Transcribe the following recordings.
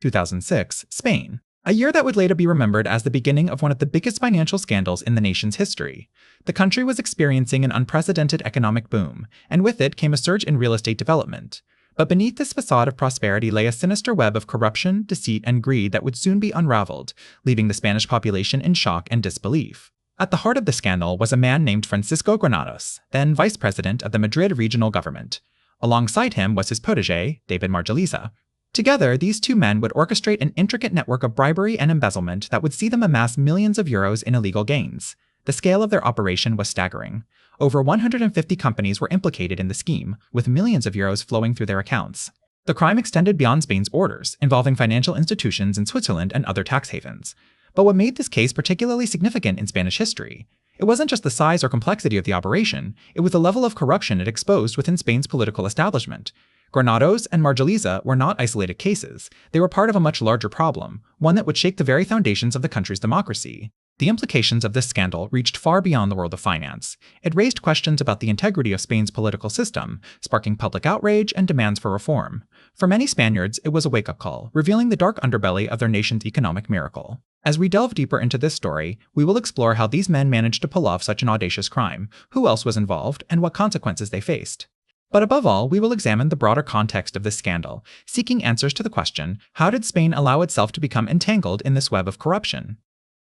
2006, Spain. A year that would later be remembered as the beginning of one of the biggest financial scandals in the nation's history. The country was experiencing an unprecedented economic boom, and with it came a surge in real estate development. But beneath this facade of prosperity lay a sinister web of corruption, deceit, and greed that would soon be unraveled, leaving the Spanish population in shock and disbelief. At the heart of the scandal was a man named Francisco Granados, then vice president of the Madrid regional government. Alongside him was his protégé, David Margaliza. Together, these two men would orchestrate an intricate network of bribery and embezzlement that would see them amass millions of euros in illegal gains. The scale of their operation was staggering. Over 150 companies were implicated in the scheme, with millions of euros flowing through their accounts. The crime extended beyond Spain's borders, involving financial institutions in Switzerland and other tax havens. But what made this case particularly significant in Spanish history? It wasn't just the size or complexity of the operation, it was the level of corruption it exposed within Spain's political establishment. Granados and Margaliza were not isolated cases. They were part of a much larger problem, one that would shake the very foundations of the country's democracy. The implications of this scandal reached far beyond the world of finance. It raised questions about the integrity of Spain's political system, sparking public outrage and demands for reform. For many Spaniards, it was a wake-up call, revealing the dark underbelly of their nation's economic miracle. As we delve deeper into this story, we will explore how these men managed to pull off such an audacious crime, who else was involved, and what consequences they faced. But above all, we will examine the broader context of this scandal, seeking answers to the question, how did Spain allow itself to become entangled in this web of corruption?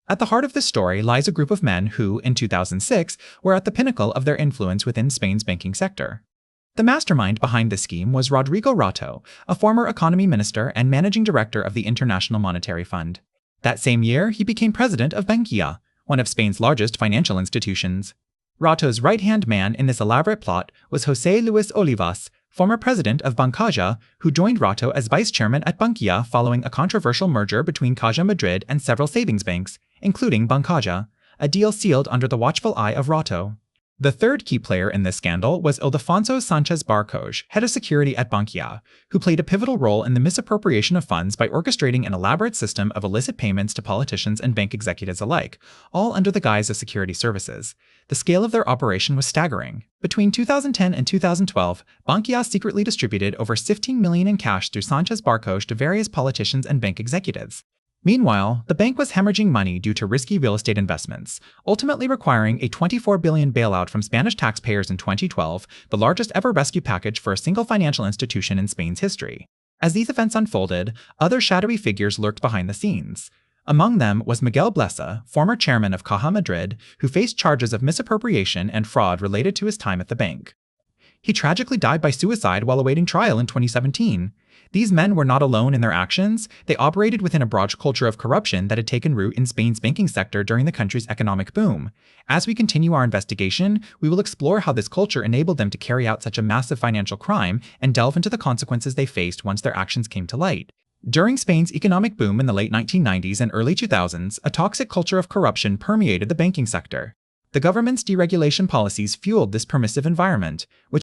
At the heart of this story lies a group of men who, in 2006, were at the pinnacle of their influence within Spain's banking sector. The mastermind behind this scheme was Rodrigo Rato, a former economy minister and managing director of the International Monetary Fund. That same year, he became president of Bankia, one of Spain's largest financial institutions. Rato's right-hand man in this elaborate plot was José Luis Olivas, former president of Bancaja, who joined Rato as vice chairman at Bankia following a controversial merger between Caja Madrid and several savings banks, including Bancaja, a deal sealed under the watchful eye of Rato. The third key player in this scandal was Ildefonso Sánchez Barcos, head of security at Bankia, who played a pivotal role in the misappropriation of funds by orchestrating an elaborate system of illicit payments to politicians and bank executives alike, all under the guise of security services. The scale of their operation was staggering. Between 2010 and 2012, Bankia secretly distributed over 15 million in cash through Sánchez Barcos to various politicians and bank executives. Meanwhile, the bank was hemorrhaging money due to risky real estate investments, ultimately requiring a $24 billion bailout from Spanish taxpayers in 2012, the largest ever rescue package for a single financial institution in Spain's history. As these events unfolded, other shadowy figures lurked behind the scenes. Among them was Miguel Blesa, former chairman of Caja Madrid, who faced charges of misappropriation and fraud related to his time at the bank. He tragically died by suicide while awaiting trial in 2017. These men were not alone in their actions. They operated within a broad culture of corruption that had taken root in Spain's banking sector during the country's economic boom. As we continue our investigation, we will explore how this culture enabled them to carry out such a massive financial crime and delve into the consequences they faced once their actions came to light. During Spain's economic boom in the late 1990s and early 2000s, a toxic culture of corruption permeated the banking sector. The government's deregulation policies fueled this permissive environment, which